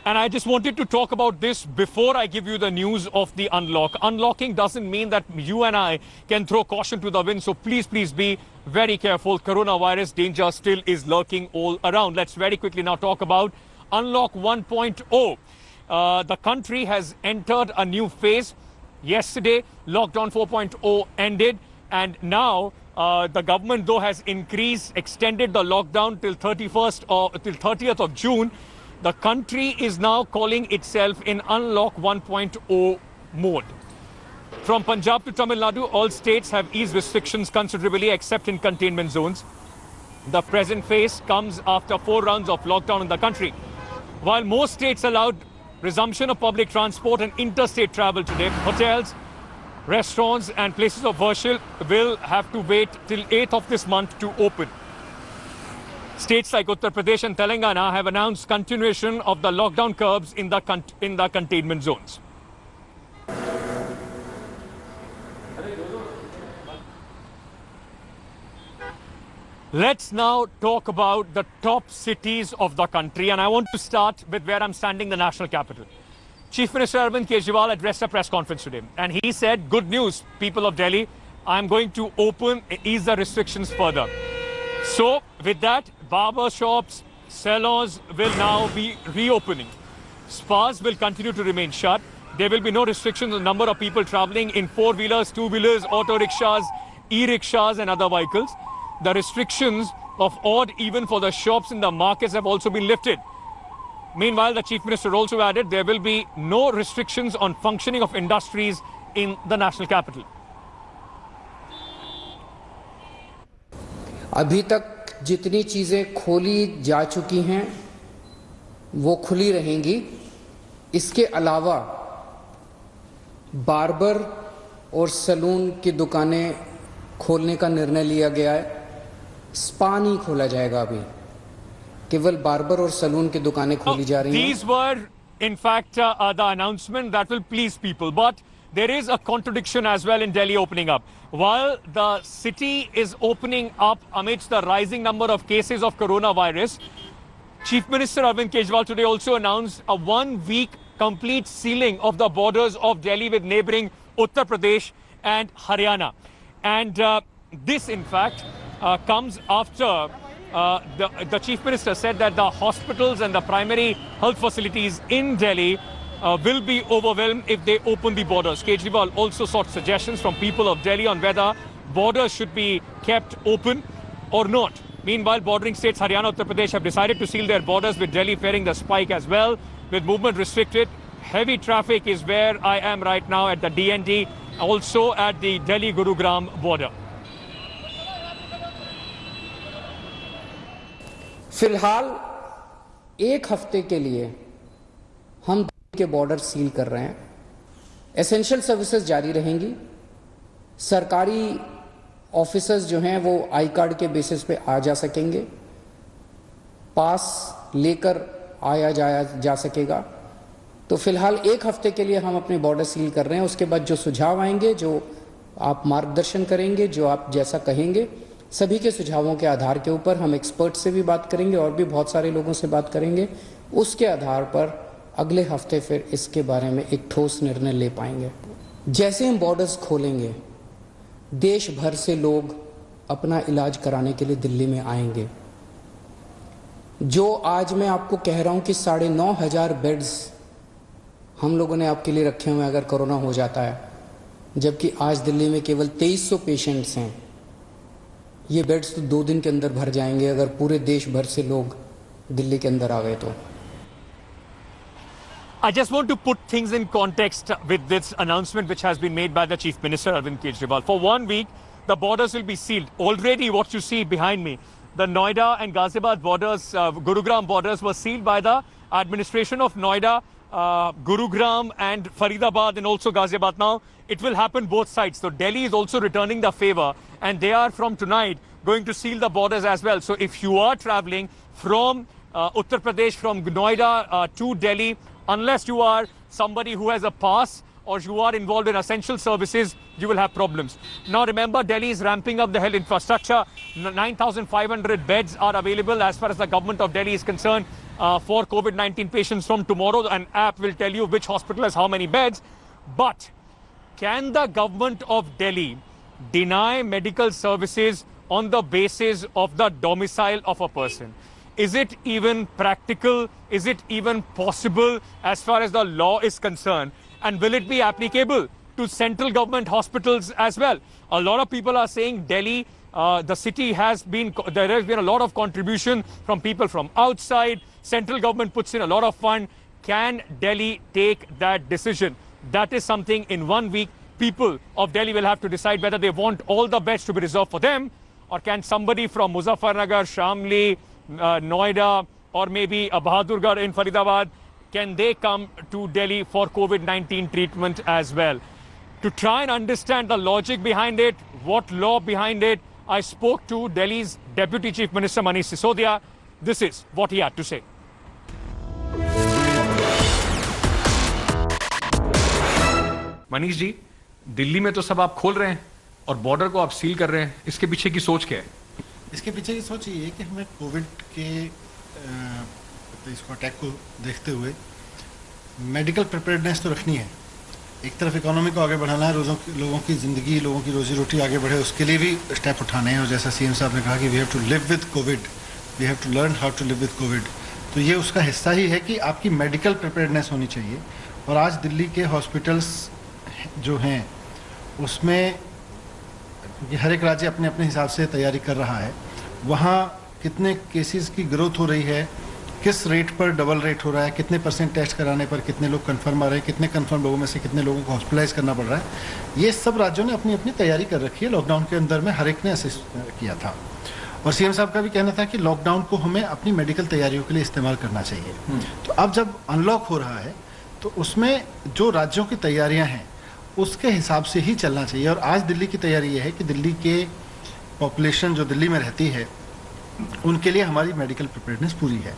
And I just wanted to talk about this before I give you the news of the unlock. Unlocking doesn't mean that you and I can throw caution to the wind. So please be very careful. Coronavirus danger still is lurking all around. Let's very quickly now talk about Unlock 1.0. The country has entered a new phase. Yesterday, Lockdown 4.0 ended. And now the government, though, has extended the lockdown till 30th of June. The country is now calling itself in Unlock 1.0 mode. From Punjab to Tamil Nadu, all states have eased restrictions considerably except in containment zones. The present phase comes after 4 rounds of lockdown in the country. While most states allowed resumption of public transport and interstate travel today, hotels, restaurants and places of worship will have to wait till 8th of this month to open. States like Uttar Pradesh and Telangana have announced continuation of the lockdown curbs in the containment zones. Let's now talk about the top cities of the country, and I want to start with where I'm standing, the national capital. Chief Minister Arvind Kejriwal addressed a press conference today, and he said, good news, people of Delhi, I'm going to ease the restrictions further. So, with that, barber shops, salons will now be reopening. Spas will continue to remain shut. There will be no restrictions on the number of people traveling in 4-wheelers, 2-wheelers, auto rickshaws, e-rickshaws and other vehicles. The restrictions of odd even for the shops in the markets have also been lifted. Meanwhile, the Chief Minister also added there will be no restrictions on functioning of industries in the national capital. अभी तक जितनी चीज़ें खोली जा चुकी हैं वो खुली रहेंगी। इसके अलावा बार्बर और सैलून की दुकानें खोलने का निर्णय लिया गया है। स्पा नहीं खोला जाएगा अभी, केवल बार्बर और सैलून की दुकानें खोली जा रही हैं। These were in fact the announcement that will please people, but there is a contradiction as well in Delhi opening up. While the city is opening up amidst the rising number of cases of coronavirus, Chief Minister Arvind Kejriwal today also announced a 1-week complete sealing of the borders of Delhi with neighboring Uttar Pradesh and Haryana. And this, in fact, comes after the Chief Minister said that the hospitals and the primary health facilities in Delhi will be overwhelmed if they open the borders. Kejriwal also sought suggestions from people of Delhi on whether borders should be kept open or not. Meanwhile, bordering states Haryana and Uttar Pradesh have decided to seal their borders, with Delhi fearing the spike as well, with movement restricted. Heavy traffic is where I am right now at the DND, also at the Delhi-Gurugram border. फिलहाल 1 हफ्ते के लिए हम दिल्ली के border seal कर रहे हैं। Essential services जारी रहेंगी। सरकारी ऑफिसर्स जो हैं वो आई कार्ड के बेसिस पे आ जा सकेंगे, पास लेकर आया जाया जा सकेगा। तो फिलहाल 1 हफ्ते के लिए हम अपने बॉर्डर सील कर रहे हैं। उसके बाद जो सुझाव आएंगे, जो आप मार्गदर्शन करेंगे, जो आप जैसा कहेंगे, सभी के सुझावों के आधार के ऊपर हम एक्सपर्ट से भी बात करेंगे और भी बहुत सारे लोगों से बात करेंगे। उसके आधार पर अगले हफ्ते फिर इसके बारे में एक ठोस निर्णय ले पाएंगे। जैसे हम बॉर्डर्स खोलेंगे, देश भर से लोग अपना इलाज कराने के लिए दिल्ली में आएंगे। जो आज मैं आपको कह रहा हूं कि 9,500 बेड्स हम लोगों ने आपके लिए रखे हुए हैं अगर कोरोना हो जाता है, जबकि आज दिल्ली में केवल 2300 पेशेंट्स हैं। ये बेड्स तो 2 दिन के अंदर भर जाएंगे अगर पूरे देश भर से लोग दिल्ली के अंदर आ गए तो। I just want to put things in context with this announcement which has been made by the Chief Minister Arvind Kejriwal. For 1 week, the borders will be sealed. Already what you see behind me, the Noida and Ghaziabad borders, Gurugram borders were sealed by the administration of Noida, Gurugram and Faridabad and also Ghaziabad. Now, it will happen both sides. So Delhi is also returning the favor and they are from tonight going to seal the borders as well. So if you are traveling from Uttar Pradesh, from Noida to Delhi, unless you are somebody who has a pass or you are involved in essential services, you will have problems. Now remember, Delhi is ramping up the health infrastructure. 9,500 beds are available as far as the government of Delhi is concerned. for COVID-19 patients from tomorrow. An app will tell you which hospital has how many beds. But can the government of Delhi deny medical services on the basis of the domicile of a person? Is it even practical? Is it even possible as far as the law is concerned? And will it be applicable to central government hospitals as well? A lot of people are saying Delhi, the city there has been a lot of contribution from people from outside. Central government puts in a lot of fund. Can Delhi take that decision? That is something in 1 week people of Delhi will have to decide whether they want all the beds to be reserved for them, or can somebody from Muzaffarnagar, Shamli, Noida, or maybe Bahadurgarh in Faridabad, can they come to Delhi for COVID-19 treatment as well? To try and understand the logic behind it, what law behind it, I spoke to Delhi's Deputy Chief Minister Manish Sisodia. This is what he had to say. Manish ji, Delhi में तो सब आप खोल रहे हैं और border को आप सील कर रहे हैं, इसके पीछे की सोच क्या है? इसके पीछे की सोच ये है कि हमें कोविड के इसको अटैक को देखते हुए मेडिकल प्रिपेयर्डनेस तो रखनी है। एक तरफ इकोनॉमी को आगे बढ़ाना है, लोगों की ज़िंदगी, लोगों की रोजी रोटी आगे बढ़े, उसके लिए भी स्टेप उठाने हैं। और जैसा सीएम साहब ने कहा कि we have to live with COVID, we have to learn how to live with COVID, तो ये उसका हिस्सा ही है कि आपकी मेडिकल प्रिपेयर्डनेस होनी चाहिए। और आज दिल्ली के हॉस्पिटल्स जो हैं उसमें हर एक राज्य अपने अपने हिसाब से तैयारी कर रहा है। वहाँ कितने केसेस की ग्रोथ हो रही है, किस रेट पर डबल रेट हो रहा है, कितने % टेस्ट कराने पर कितने लोग कंफर्म आ रहे हैं, कितने कंफर्म लोगों में से कितने लोगों को हॉस्पिटलाइज करना पड़ रहा है, ये सब राज्यों ने अपनी अपनी तैयारी कर रखी है। लॉकडाउन के अंदर में हर एक ने असिस्ट किया था। और सीएम साहब का भी कहना था कि लॉकडाउन को हमें अपनी मेडिकल तैयारियों के लिए इस्तेमाल करना चाहिए। तो अब जब अनलॉक हो रहा है तो उसमें जो राज्यों की तैयारियाँ हैं उसके हिसाब से ही चलना चाहिए। और आज दिल्ली की तैयारी ये है कि दिल्ली के पॉपुलेशन जो दिल्ली में रहती है उनके लिए हमारी मेडिकल प्रिपेयर्डनेस पूरी है।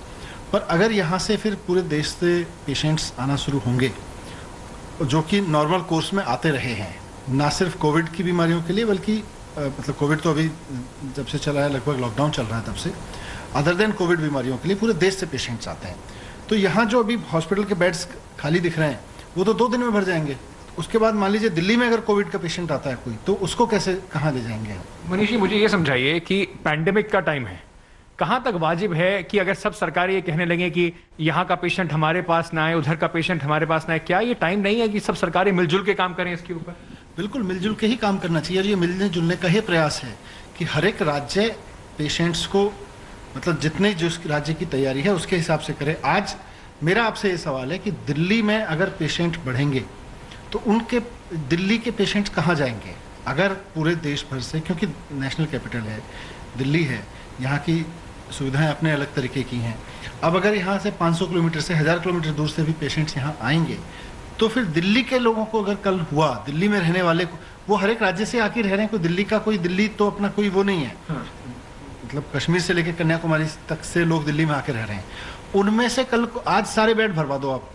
पर अगर यहाँ से फिर पूरे देश से पेशेंट्स आना शुरू होंगे जो कि नॉर्मल कोर्स में आते रहे हैं, ना सिर्फ कोविड की बीमारियों के लिए बल्कि मतलब कोविड तो अभी जब से चला है, लगभग लॉकडाउन चल रहा है तब से, अदर देन कोविड बीमारियों के लिए पूरे देश से पेशेंट्स आते हैं। तो यहाँ जो अभी हॉस्पिटल के बेड्स खाली दिख रहे हैं वो तो 2 दिन में भर जाएंगे। उसके बाद मान लीजिए दिल्ली में अगर कोविड का पेशेंट आता है कोई, तो उसको कैसे कहाँ ले जाएंगे? मनीष जी, मुझे ये समझाइए कि पैंडेमिक का टाइम है, कहाँ तक वाजिब है कि अगर सब सरकारें ये कहने लगे कि यहाँ का पेशेंट हमारे पास ना आए, उधर का पेशेंट हमारे पास ना आए, क्या ये टाइम नहीं है कि सब सरकारें मिलजुल के काम करें इसके ऊपर? बिल्कुल मिलजुल के ही काम करना चाहिए। और ये मिलने जुलने का ही प्रयास है कि हर एक राज्य पेशेंट्स को मतलब जितने जिस राज्य की तैयारी है उसके हिसाब से करे। आज मेरा आपसे ये सवाल है कि दिल्ली में अगर पेशेंट बढ़ेंगे तो उनके दिल्ली के पेशेंट्स कहाँ जाएंगे? अगर पूरे देश भर से, क्योंकि नेशनल कैपिटल है दिल्ली है, यहाँ की सुविधाएं अपने अलग तरीके की हैं। अब अगर यहाँ से 500 किलोमीटर से 1000 किलोमीटर दूर से भी पेशेंट्स यहाँ आएंगे तो फिर दिल्ली के लोगों को अगर कल हुआ, दिल्ली में रहने वाले को, वो हर एक राज्य से आके रह रहे हैं, कोई दिल्ली का कोई दिल्ली तो अपना कोई वो नहीं है। मतलब कश्मीर से लेकर कन्याकुमारी तक से लोग दिल्ली में आके रह रहे हैं। उनमें से कल को आज सारे बेड भरवा दो आप,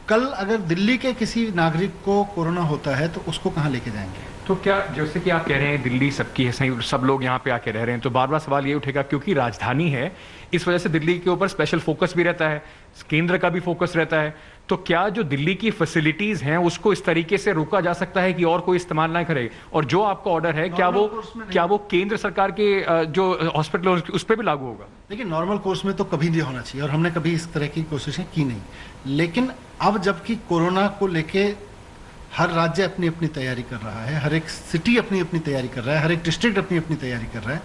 कल अगर दिल्ली के किसी नागरिक को कोरोना होता है तो उसको कहाँ लेके जाएंगे? तो क्या जैसे कि आप कह रहे हैं दिल्ली सबकी है, सही, सब लोग यहाँ पे आके रह रहे हैं, तो बार बार सवाल ये उठेगा क्योंकि राजधानी है इस वजह से दिल्ली के ऊपर स्पेशल फोकस भी रहता है, केंद्र का भी फोकस रहता है। तो क्या जो दिल्ली की फैसिलिटीज हैं उसको इस तरीके से रोका जा सकता है कि और कोई इस्तेमाल ना करे? और जो आपका ऑर्डर है क्या वो केंद्र सरकार के जो हॉस्पिटल उस पर भी लागू होगा? देखिए, नॉर्मल कोर्स में तो कभी नहीं होना चाहिए और हमने कभी इस तरह की कोशिशें की नहीं। लेकिन अब जबकि कोरोना को लेके हर राज्य अपनी अपनी तैयारी कर रहा है, हर एक सिटी अपनी अपनी तैयारी कर रहा है, हर एक डिस्ट्रिक्ट अपनी अपनी तैयारी कर रहा है,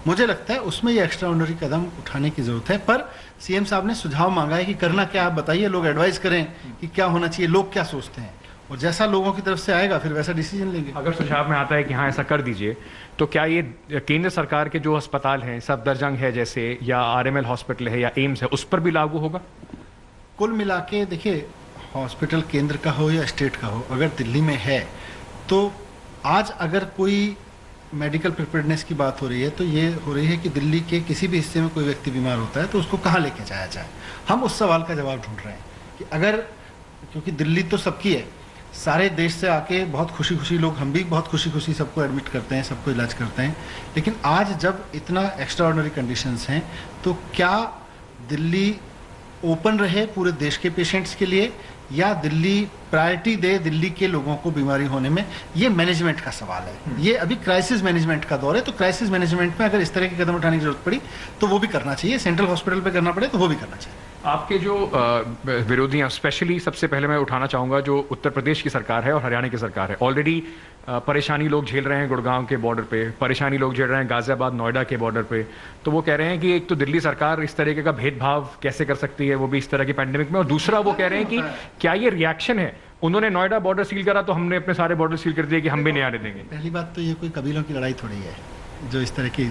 मुझे लगता है उसमें ये एक्स्ट्रा ऑर्डिनरी कदम उठाने की जरूरत है। पर सीएम साहब ने सुझाव मांगा है कि करना क्या, आप बताइए, लोग एडवाइस करें कि क्या होना चाहिए, लोग क्या सोचते हैं, और जैसा लोगों की तरफ से आएगा फिर वैसा डिसीजन लेंगे। अगर सुझाव में आता है कि हाँ ऐसा कर दीजिए, तो क्या ये केंद्र सरकार के जो अस्पताल हैं, सफदरजंग है जैसे, या आरएमएल हॉस्पिटल है या एम्स है, उस पर भी लागू होगा? कुल मिला के देखिए, हॉस्पिटल केंद्र का हो या स्टेट का हो, अगर दिल्ली में है तो आज अगर कोई मेडिकल प्रिपेयर्डनेस की बात हो रही है तो ये हो रही है कि दिल्ली के किसी भी हिस्से में कोई व्यक्ति बीमार होता है तो उसको कहाँ लेके जाया जाए। हम उस सवाल का जवाब ढूंढ रहे हैं कि अगर, क्योंकि दिल्ली तो सबकी है, सारे देश से आके बहुत खुशी खुशी लोग, हम भी बहुत खुशी खुशी सबको एडमिट करते हैं, सबको इलाज करते हैं, लेकिन आज जब इतना एक्स्ट्रा ऑर्डिनरी कंडीशंस हैं तो क्या दिल्ली ओपन रहे पूरे देश के पेशेंट्स के लिए, या दिल्ली प्रायोरिटी दे दिल्ली के लोगों को बीमारी होने में, ये मैनेजमेंट का सवाल है। ये अभी क्राइसिस मैनेजमेंट का दौर है, तो क्राइसिस मैनेजमेंट में अगर इस तरह के कदम उठाने की जरूरत पड़ी तो वो भी करना चाहिए, सेंट्रल हॉस्पिटल पे करना पड़े तो वो भी करना चाहिए। आपके जो विरोधी हैं, स्पेशली सबसे पहले मैं उठाना चाहूँगा जो उत्तर प्रदेश की सरकार है और हरियाणा की सरकार है। ऑलरेडी परेशानी लोग झेल रहे हैं गुड़गांव के बॉर्डर पे, परेशानी लोग झेल रहे हैं गाजियाबाद नोएडा के बॉर्डर पे। तो वो कह रहे हैं कि एक तो दिल्ली सरकार इस तरीके का भेदभाव कैसे कर सकती है, वो भी इस तरह की पैंडेमिक में, और दूसरा वो कह रहे हैं कि क्या ये रिएक्शन है, उन्होंने नोएडा बॉर्डर सील करा तो हमने अपने सारे बॉर्डर सील कर दिए कि हम भी नहीं आने देंगे। पहली बात तो ये कोई कबीलों की लड़ाई थोड़ी है जो इस तरह की,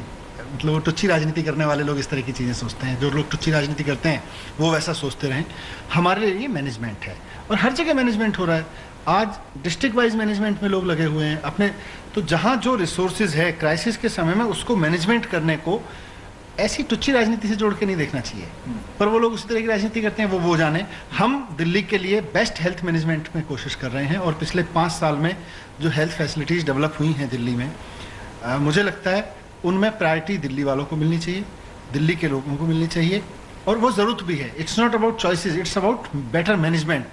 मतलब टुच्ची राजनीति करने वाले लोग इस तरह की चीज़ें सोचते हैं। जो लोग टुच्ची राजनीति करते हैं वो वैसा सोचते रहें। हमारे लिए ये मैनेजमेंट है और हर जगह मैनेजमेंट हो रहा है। आज डिस्ट्रिक्ट वाइज मैनेजमेंट में लोग लगे हुए हैं अपने, तो जहाँ जो रिसोर्सेज है क्राइसिस के समय में उसको मैनेजमेंट करने को ऐसी टुच्ची राजनीति से जोड़ के नहीं देखना चाहिए। पर वो लोग उसी तरह की राजनीति करते हैं, वो जाने। हम दिल्ली के लिए बेस्ट हेल्थ मैनेजमेंट में कोशिश कर रहे हैं और पिछले 5 साल में जो हेल्थ फैसिलिटीज़ डेवलप हुई हैं दिल्ली में, मुझे लगता है उनमें प्रायोरिटी दिल्ली वालों को मिलनी चाहिए, दिल्ली के लोगों को मिलनी चाहिए, और वो ज़रूरत भी है। It's not about choices, it's about better management.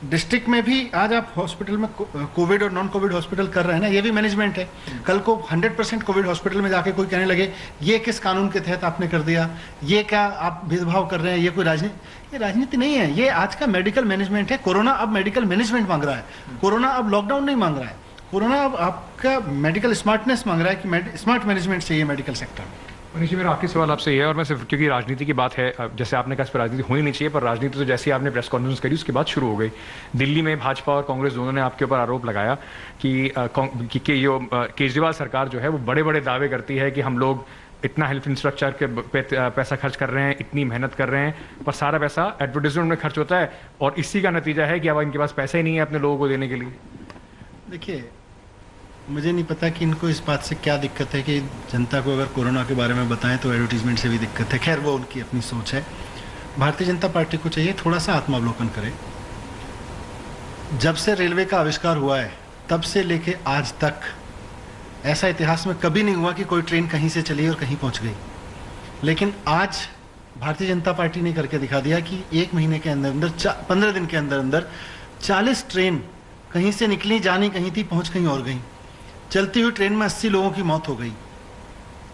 District में भी आज आप हॉस्पिटल में कोविड और नॉन कोविड हॉस्पिटल कर रहे हैं ना, ये भी मैनेजमेंट है। कल को 100% कोविड हॉस्पिटल में जाके कोई कहने लगे ये किस कानून के तहत आपने कर दिया, ये क्या आप भेदभाव कर रहे हैं, ये कोई राजनीति, ये राजनीति नहीं है, ये आज का मेडिकल मैनेजमेंट है। कोरोना अब मेडिकल मैनेजमेंट मांग रहा है, कोरोना अब लॉकडाउन नहीं मांग रहा है, कोरोना अब आपका मेडिकल स्मार्टनेस मांग रहा है कि स्मार्ट मैनेजमेंट चाहिए मेडिकल सेक्टर में। मनीष जी, मेरा आखिरी सवाल आपसे ये है, और मैं सिर्फ क्योंकि राजनीति की बात है, जैसे आपने कहा इस पर राजनीति होनी नहीं चाहिए, पर राजनीति तो जैसे आपने प्रेस कॉन्फ्रेंस करी उसके बाद शुरू हो गई। दिल्ली में भाजपा और कांग्रेस दोनों ने आपके ऊपर आरोप लगाया कि जो केजरीवाल सरकार जो है वो बड़े बड़े दावे करती है कि हम लोग इतना हेल्थ इंफ्रास्ट्रक्चर के पैसा खर्च कर रहे हैं, इतनी मेहनत कर रहे हैं, पर सारा पैसा एडवर्टीजमेंट में खर्च होता है और इसी का नतीजा है कि अब इनके पास पैसा ही नहीं है अपने लोगों को देने के लिए। देखिए, मुझे नहीं पता कि इनको इस बात से क्या दिक्कत है कि जनता को अगर कोरोना के बारे में बताएं तो एडवर्टीजमेंट से भी दिक्कत है। खैर, वो उनकी अपनी सोच है। भारतीय जनता पार्टी को चाहिए थोड़ा सा आत्मावलोकन करे। जब से रेलवे का आविष्कार हुआ है तब से लेके आज तक ऐसा इतिहास में कभी नहीं हुआ कि कोई ट्रेन कहीं से चली और कहीं पहुंच गई। लेकिन आज भारतीय जनता पार्टी ने करके दिखा दिया कि 1 महीने के अंदर अंदर 15 दिन के अंदर अंदर 40 ट्रेन कहीं से निकली, जानी कहीं थी, पहुंच कहीं और गई। चलती हुई ट्रेन में 80 लोगों की मौत हो गई।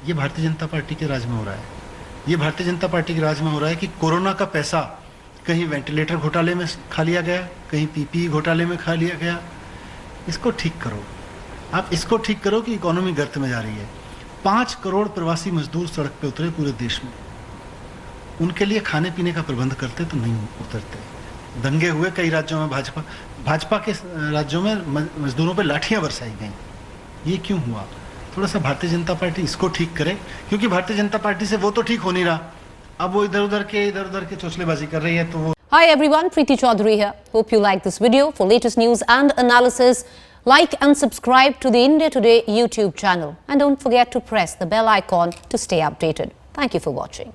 ये भारतीय जनता पार्टी के राज में हो रहा है। ये भारतीय जनता पार्टी के राज में हो रहा है कि कोरोना का पैसा कहीं वेंटिलेटर घोटाले में खा लिया गया, कहीं पीपीई घोटाले में खा लिया गया। इसको ठीक करो, आप इसको ठीक करो कि इकोनॉमी गर्त में जा रही है। 5 करोड़ प्रवासी मजदूर सड़क पे उतरे पूरे देश में, उनके लिए खाने पीने का प्रबंध करते तो नहीं उतरते। दंगे हुए कई राज्यों में, भाजपा के राज्यों में मजदूरों पर लाठियां बरसाई गई। ये क्यों हुआ? थोड़ा सा भारतीय जनता पार्टी इसको ठीक करे, क्योंकि भारतीय जनता पार्टी से वो तो ठीक हो नहीं रहा, अब वो इधर उधर के चोचलेबाजी कर रही है। तो वो Hi everyone, Preeti Chaudhary here. Hope you like this video. For latest news and analysis, like and subscribe to the India Today YouTube channel. And don't forget to press the bell icon to stay updated. Thank you for watching.